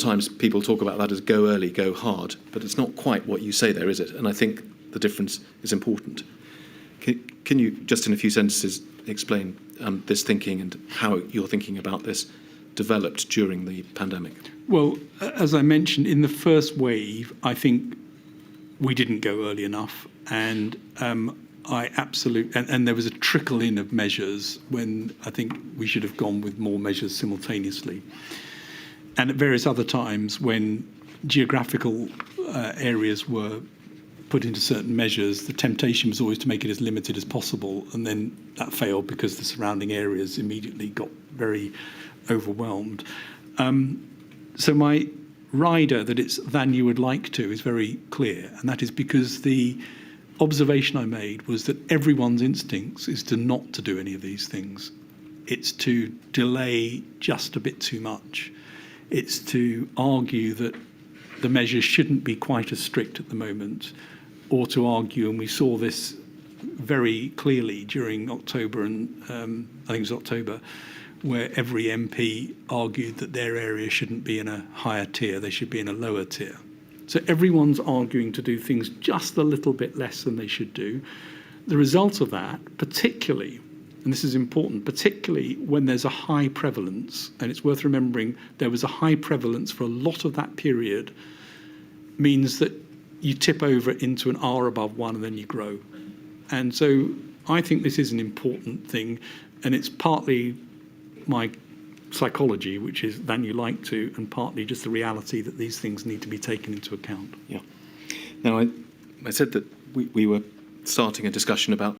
sometimes people talk about that as go early, go hard, but it's not quite what you say there, is it? And I think the difference is important. Can you, just in a few sentences, explain this thinking and how your thinking about this developed during the pandemic? Well, as I mentioned, in the first wave, I think we didn't go early enough, and and there was a trickle in of measures when I think we should have gone with more measures simultaneously. And at various other times when geographical areas were put into certain measures, the temptation was always to make it as limited as possible, and then that failed because the surrounding areas immediately got very overwhelmed. So my rider that it's than you would like to is very clear, and that is because the observation I made was that everyone's instincts is not to do any of these things. It's to delay just a bit too much. It's to argue that the measures shouldn't be quite as strict at the moment, or to argue, and we saw this very clearly during October, and I think it was October, where every MP argued that their area shouldn't be in a higher tier, they should be in a lower tier. So everyone's arguing to do things just a little bit less than they should do. The result of that, particularly, and this is important, particularly when there's a high prevalence, and it's worth remembering there was a high prevalence for a lot of that period, means that you tip over into an R above 1 and then you grow. And so I think this is an important thing, and it's partly my psychology, which is than you like to, and partly just the reality that these things need to be taken into account. Yeah. Now, I said that we were starting a discussion about